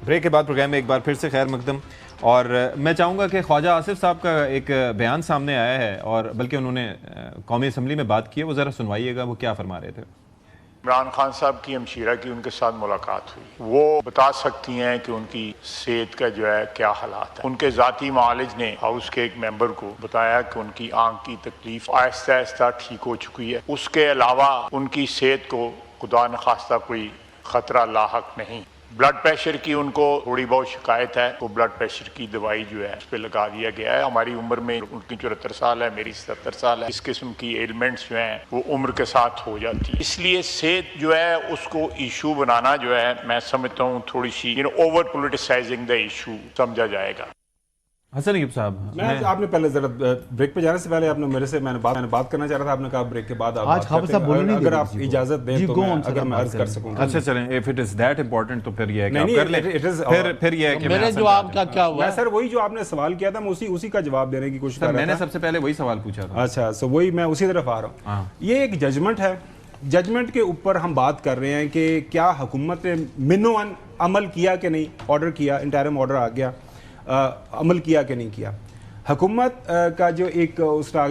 Break کے بعد programme میں ایک بار پھر سے خیر مقدم، اور میں چاہوں گا کہ خواجہ آصف صاحب کا ایک بیان سامنے آیا ہے، اور بلکہ انہوں نے قومی اسمبلی میں بات کی ہے، وہ ذرا سنوائیے گا وہ کیا فرما رہے تھے۔ عمران خان صاحب کی ہمشیرہ کی ان کے ساتھ ملاقات ہوئی، وہ بتا سکتی ہیں کہ ان کی صحت کا جو ہے کیا حالات ہیں۔ ان کے ذاتی معالج نے ہاؤس کے ایک ممبر کو بتایا کہ ان کی آنکھ کی تکلیف آہستہ آہستہ ٹھیک ہو چکی ہے، اس کے علاوہ ان کی صحت کو خدا نخواستہ کوئی خطرہ لاحق نہیں۔ بلڈ پریشر کی ان کو تھوڑی بہت شکایت ہے، وہ بلڈ پریشر کی دوائی جو ہے اس پہ لگا دیا گیا ہے۔ ہماری عمر میں ان کی 74 سال ہے، میری 77 سال ہے، اس قسم کی ایلمنٹس جو ہیں وہ عمر کے ساتھ ہو جاتی ہے، اس لیے صحت جو ہے اس کو ایشو بنانا جو ہے میں سمجھتا ہوں تھوڑی سی اوور پولیٹیسائزنگ دا ایشو سمجھا جائے گا۔ حسن ایوب صاحب، آپ نے پہلے ذرا بریک پہ جانے سے پہلے آپ نے میرے سے میں نے بات کرنا چاہ رہا تھا، آپ نے کہا بریک کے بعد اگر آپ اجازت دیں تو اگر میں عرض کر سکوں۔ اچھا چلیں، if it is that important تو پھر یہ ہے کہ آپ کر لیں، پھر یہ ہے کہ میرے جواب کا کیا ہوا؟ میں سر وہی جو آپ نے سوال کیا تھا میں اسی کا جواب دینے کی کوشش کر رہا تھا۔ میں نے سب سے پہلے وہی سوال پوچھا تھا۔ اچھا، سو وہی میں اسی طرف آ رہا ہوں۔ یہ ایک ججمنٹ ہے، ججمنٹ کے اوپر ہم بات کر رہے ہیں کہ کیا حکومت نے منوان عمل کیا کہ نہیں، آرڈر کیا، انٹرم آرڈر آ گیا، عمل کیا کہ نہیں کیا۔ حکومت کا جو ایک اس کا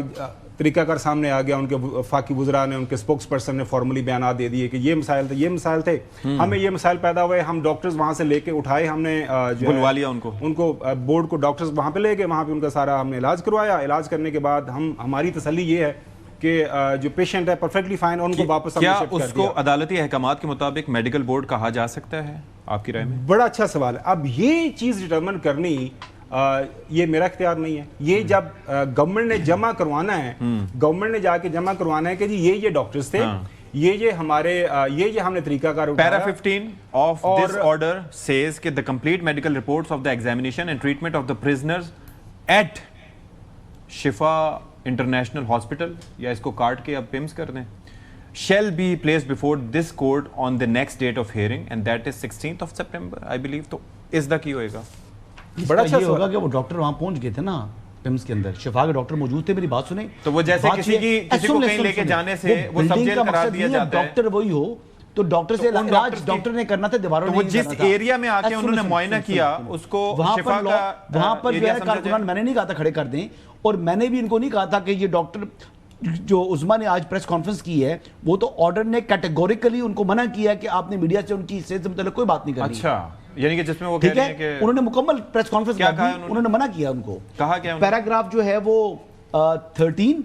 طریقہ کار سامنے آ گیا، ان کے وفاقی وزراء نے، ان کے اسپوکس پرسن نے فارملی بیانات دے دیے کہ یہ مسائل تھے، یہ مسائل تھے، ہمیں یہ مسائل پیدا ہوئے، ہم ڈاکٹرز وہاں سے لے کے اٹھائے، ہم نے بلوا لیا ان کو بورڈ کو ڈاکٹرز وہاں پہ لے گئے، وہاں پہ ان کا سارا ہم نے علاج کروایا۔ علاج کرنے کے بعد ہماری تسلی یہ ہے کہ جو پیشنٹ ہے پرفیکٹلی فائن، ان کو واپس کیا اس کو عدالتی احکامات کے مطابق میڈیکل بورڈ کہا جا سکتا ہے آپ کی رائے میں؟ بڑا اچھا سوال ہے۔ اب یہ چیز ڈٹرمن کرنی یہ میرا اختیار نہیں ہے، یہ جب گورنمنٹ نے جمع کروانا ہے، گورنمنٹ نے جا کے جمع کروانا ہے کہ جی یہ ڈاکٹرز تھے، یہ ہمارے یہ ہم نے طریقہ کار اٹھایا۔ Para 15 of this order says کہ the complete medical reports of the examination and treatment of the prisoners at شفا انٹرنیشنل ہاسپٹل، یا اس کو کاٹ کے اب پیمز کر دیں، shall be placed before this court on the next date of hearing and that is 16th of September I believe۔ تو اس دا کی ہوئے گا؟ بڑا اچھا ہوگا کہ وہ ڈاکٹر وہاں پہنچ گئے تھے نا، پیمز کے اندر شفا کے ڈاکٹر موجود تھے، میری بات سنیں، تو وہ جیسے کسی کو کہیں لے کے جانے سے وہ سب جیل قرار دیا جاتا ہے، ڈاکٹر وہی ہو تو ڈاکٹر سے علاج ڈاکٹر نے کرنا تھا، دیواروں نے وہ جس ایریا میں آ کے انہوں نے معائنہ کیا اس کو شفا کا وہاں پر جو ہے کارکنان، میں نے نہیں کہا تھا کھڑے کر دیں، اور میں نے بھی ان کو نہیں کہا تھا کہ یہ ڈاکٹر جو عظما نے آج پریس کانفرنس کی ہے، وہ تو آرڈر نے کیٹیگوریکلی ان کو منع کیا کہ آپ نے میڈیا سے ان کی صحت سے متعلق کوئی بات نہیں کرنی۔ اچھا، یعنی کہ جس میں وہ کہہ رہے ہیں کہ انہوں نے مکمل پریس کانفرنس کیا کہا، انہوں نے منع کیا ان کو۔ کہا کیا پیراگراف جو ہے وہ 13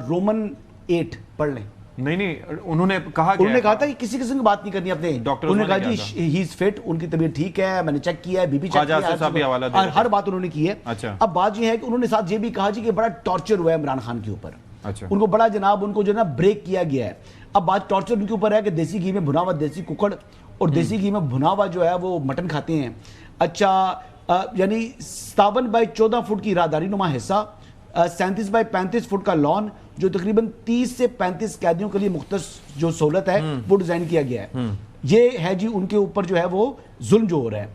رومن 8 پڑھ لیں۔ نہیں انہوں نے کہا تھا کہ کسی قسم کی بات نہیں کرنی اپنے ڈاکٹر، انہوں نے کہا جی ہی از فٹ، ان کی طبیعت ٹھیک ہے، میں نے چیک کیا ہے، بی پی چیک کیا ہے، اور ہر بات انہوں نے کی ہے۔ اب بات یہ ہے کہ انہوں نے ساتھ یہ بھی کہا جی کہ بڑا ٹارچر ہوا ہے عمران خان کے اوپر، ان کو بڑا جناب ان کو جو ہے نا بریک کیا گیا ہے۔ اب بات ٹارچر ان کے اوپر ہے کہ دیسی گھی میں بھنا ہوا دیسی ککڑ اور دیسی گھی میں بھنا ہوا جو ہے وہ مٹن کھاتے ہیں۔ اچھا، یعنی 57 بائی 14 فٹ کی راہداری نما حصہ، 37 بائی 35 فٹ کا لان جو تقریباً 30 سے 35 قیدیوں کے لیے مختص جو سہولت ہے وہ ڈیزائن کیا گیا ہے۔ یہ ہے جی ان کے اوپر جو ہے وہ ظلم جو ہو رہا ہے۔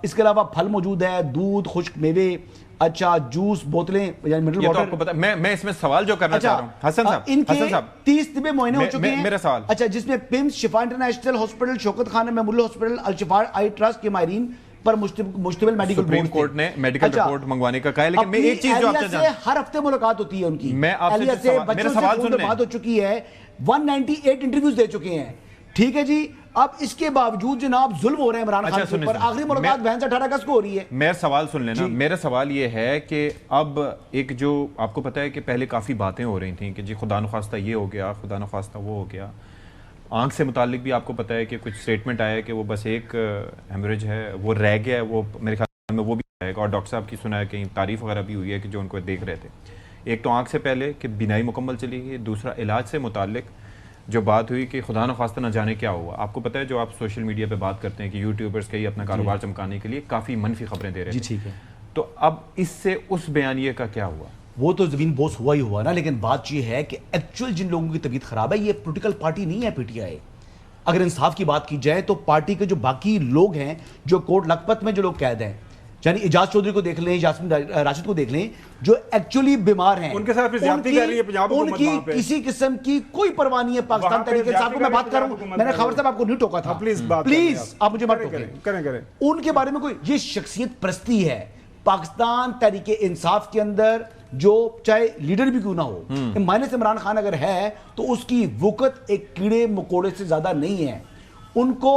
اس کے علاوہ پھل موجود ہے، دودھ، خشک میوے، اچھا جوس، بوتلیں، یعنی منرل واٹر۔ میں اس میں سوال جو کرنا چاہ رہا ہوں حسن صاحب، ان کے 30 طبی معائنے ہو چکے ہیں۔ میرا سوال اچھا، جس میں پیمز، شفا international hospital, Shaukat Khanum memorial hospital, Al Shifa eye trust کے ماہرین پر مشتمل میڈیکل سپریم کورٹ نے میڈیکل رپورٹ منگوانے کا کہا ہے، لیکن میں ایک چیز جو آپ سے ہر ہفتے ملاقات ہوتی ہے ان کی، میں آپ سے میرا سوال سن لیں، بات ہو چکی ہے، 198 انٹرویوز دے چکے ہیں، ٹھیک ہے جی۔ اب اس کے باوجود جناب ظلم ہو رہے ہیں عمران خان کے اوپر۔ آخری ملاقات 18 اگست کو ہو رہی ہے۔ میرا سوال سن لینا، میرا سوال یہ ہے کہ اب ایک جو آپ کو پتا ہے کہ پہلے کافی باتیں ہو رہی تھیں کہ جی خدا نخواستہ یہ ہو گیا، خدا نخواستہ وہ ہو گیا، آنکھ سے متعلق بھی آپ کو پتا ہے کہ کچھ سٹیٹمنٹ آیا ہے کہ وہ بس ایک ہیمریج ہے، وہ رہ گیا ہے، وہ میرے خیال میں وہ بھی آئے گا، اور ڈاکٹر صاحب کی سنا ہے کہیں تعریف وغیرہ بھی ہوئی ہے کہ جو ان کو دیکھ رہے تھے۔ ایک تو آنکھ سے پہلے کہ بینائی مکمل چلی گئی، دوسرا علاج سے متعلق جو بات ہوئی کہ خدا نخواستہ نہ جانے کیا ہوا۔ آپ کو پتہ ہے جو آپ سوشل میڈیا پہ بات کرتے ہیں کہ یوٹیوبرز کئی اپنا کاروبار چمکانے کے لیے کافی منفی خبریں دے رہے ہیں، ٹھیک ہے، تو اب اس سے اس بیانیے کا کیا ہوا؟ وہ تو زمین بوس ہوا ہی ہوا نا، لیکن بات یہ ہے کہ ایکچوئل جن لوگوں کی طبیعت خراب ہے، یہ پولیٹیکل پارٹی نہیں ہے پی ٹی آئی۔ اگر انصاف کی بات کی جائے تو پارٹی کے جو باقی لوگ ہیں جو کوٹ لکھپت میں جو لوگ قید ہیں، یعنی اعجاز چودھری کو دیکھ لیں, یاسمین راشد کو دیکھ لیں, جو ایکچولی بیمار ہیں, ان کے ساتھ زیادتی کر رہی ہے پنجاب حکومت, ان کی کسی قسم کی کوئی پرواہ نہیں ہے پاکستان تحریک انصاف کو. میں بات کر رہا ہوں, میں نے خبر صاحب آپ کو نہیں ٹوکا تھا, پلیز آپ مجھے مت ٹوکیں. ان کے بارے میں کوئی یہ شخصیت پرستی ہے پاکستان تحریک انصاف کے اندر, جو چاہے لیڈر بھی کیوں نہ ہو. مائنس عمران خان اگر ہے تو اس کی وقت ایک کیڑے مکوڑے سے زیادہ نہیں ہے, ان کو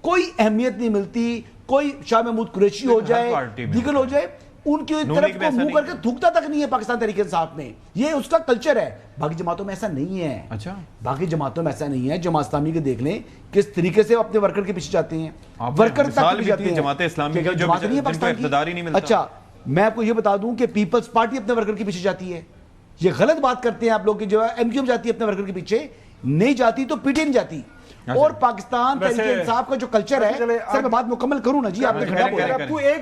کوئی اہمیت نہیں ملتی. کوئی شاہ محمود قریشی ہو جائے, دیگر ہو جائے, ان کی طرف کو منہ کر کے تھوکتا تک نہیں ہے پاکستان تحریک انصاف میں. یہ اس کا کلچر ہے. باقی جماعتوں میں ایسا نہیں ہے. اچھا, باقی جماعتوں میں ایسا نہیں ہے. جماعت اسلامی کے دیکھ لیں کس طریقے سے اپنے ورکر کے پیچھے جاتے ہیں, ورکر تک پیچھے جاتے ہیں. جماعت اسلامی کی جو اقتدار ہی نہیں ملتا. اچھا, میں آپ کو یہ بتا دوں کہ پیپلز پارٹی اپنے ورکر کے پیچھے جاتی ہے. یہ غلط بات کرتے ہیں آپ لوگ کہ جو ایم کیو ایم جاتی ہے اپنے ورکر کے پیچھے, نہیں جاتی تو پی ٹی ایم جاتی. اور پاکستان تحریک انصاف کا جو کلچر ہے, سر میں بات مکمل کروں نا جی, آپ نے کھڑا بولا.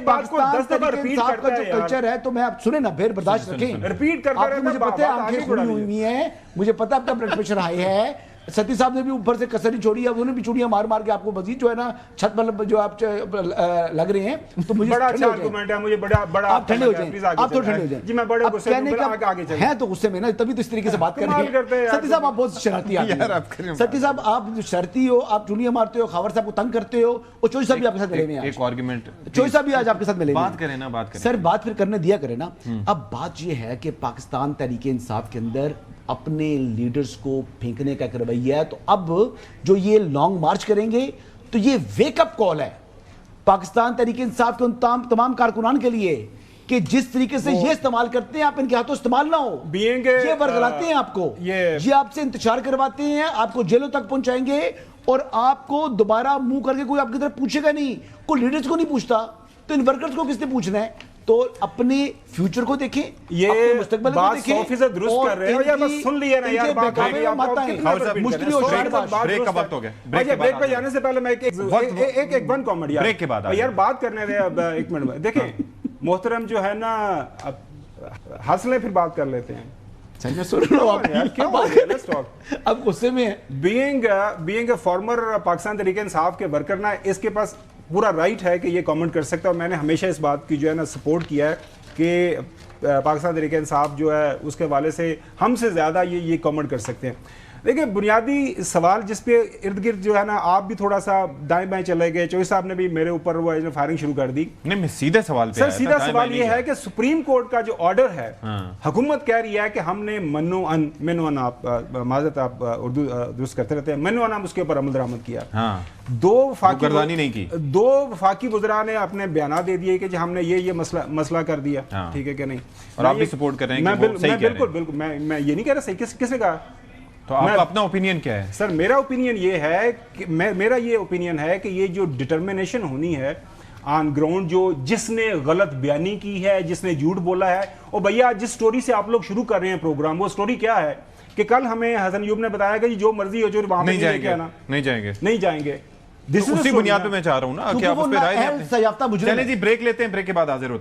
پاکستان تحریک انصاف کا جو کلچر ہے, تو میں آپ سنیں نا, پھر برداشت رکھیں. آپ کو مجھے پتہ ہے آنکھیں کھلی ہوئی ہیں, مجھے پتہ ہے آپ کا بلڈ پریشر ہائی ہے. ستی صاحب نے بھی اوپر سے کسری چھوڑی ہے, انہوں نے بھی چوڑیاں مار مار کے آپ کو مزید جو ہے نا چھت پر جو آپ لگ رہے ہیں, تو مجھے بڑا اچھا آرگومنٹ ہے, مجھے بڑا آپ ٹھنڈے ہو جائیں, آپ تو ٹھنڈے ہو جائیں. جی میں بڑے غصے میں آگے چلیں. ہیں تو غصے میں نا, تبھی تو اس طریقے سے بات کر رہے ہیں. ستی صاحب آپ بہت شرارتی آدمی ہیں. ستی صاحب آپ شرارتی ہو, آپ چوڑیاں مارتے ہو, خاور صاحب کو تنگ کرتے ہو, اور چوئی صاحب بھی آپ کے ساتھ ملے ہوئے ہیں. ایک آرگومنٹ چوئی صاحب بھی آج آپ کے ساتھ ملے ہوئے ہیں. بات کریں نا, بات کریں سر, بات پھر کرنے دیا کریں نا. اب بات یہ ہے کہ پاکستان تحریک انصاف کے اندر اپنے لیڈرز کو پھینکنے کا ایک رویہ ہے. تو اب جو یہ لانگ مارچ کریں گے تو یہ ویک اپ کال ہے پاکستان تحریک انصاف کے ان تمام کارکنان کے لیے کہ جس طریقے سے یہ استعمال کرتے ہیں, آپ ان کے ہاتھوں استعمال نہ ہو. یہ ورگلاتے ہیں آپ کو, یہ آپ سے انتشار کرواتے ہیں, آپ کو جیلوں تک پہنچائیں گے, اور آپ کو دوبارہ منہ کر کے کوئی آپ کی طرف پوچھے گا نہیں. کوئی لیڈرز کو نہیں پوچھتا, تو ان ورکرز کو کس نے پوچھنا ہے؟ تو اپنے فیوچر کو دیکھیں, یہ مستقبل کو بات دیکھیں. 100% درست کر رہے ہیں. یار بس سن لیے نا یار, مشکل ہو بریک کا وقت ہو گیا. بریک پہ جانے سے پہلے میں ایک ون کامنٹ بریک کے بعد یار بات کرنے دیں. اب ایک منٹ میں دیکھیں محترم جو ہے نا, ہنس لیں پھر بات کر لیتے ہیں. اب غصے میں being a farmer Pakistan Tehreek Insaf کے ورکر نا, اس کے پاس پورا رائٹ ہے کہ یہ کامنٹ کر سکتا ہے. اور میں نے ہمیشہ اس بات کی جو ہے نا سپورٹ کیا ہے کہ پاکستان تحریک انصاف جو ہے اس کے حوالے سے ہم سے زیادہ یہ کامنٹ کر سکتے ہیں. دیکھیں بنیادی سوال جس پہ ارد گرد جو ہے نا آپ بھی تھوڑا سا دائیں بائیں چلے گئے, چوئی صاحب نے بھی میرے اوپر وہ فائرنگ شروع کر دی. نہیں, میں سیدھے سوال پہ سر سیدھا سوال یہ ہے کہ سپریم کورٹ کا جو آرڈر ہے, حکومت کہہ رہی ہے کہ ہم نے منو ان آپ معذرت آپ اردو درست کرتے رہتے ہیں, منو ان ہم اس کے اوپر عمل درآمد کیا. دو وفاقی وزراء نے اپنے بیانات دے دیے کہ ہم نے یہ مسئلہ کر دیا, ٹھیک ہے کہ نہیں, اور آپ بھی سپورٹ کر رہے ہیں کہ وہ صحیح کہہ رہے ہیں. بالکل میں یہ نہیں کہہ رہا صحیح, کس نے کہا؟ تو آپ اپنا اوپینین کیا ہے؟ سر میرا اوپینین یہ ہے کہ میرا یہ اوپینین ہے کہ یہ جو ڈٹرمنیشن ہونی ہے آن گراؤنڈ, جو جس نے غلط بیانی کی ہے, جس نے جھوٹ بولا ہے, اور بھیا جس سٹوری سے آپ لوگ شروع کر رہے ہیں پروگرام, وہ سٹوری کیا ہے کہ کل ہمیں حسن ایوب نے بتایا کہ جو مرضی ہو جو وہاں پہ نہیں جائیں گے. اسی بنیاد پہ میں چاہ رہا ہوں نا کہ آپ اس پہ رائے دیں. چلیں جی بریک لیتے ہیں, بریک کے بعد حاضر ہوتے ہیں.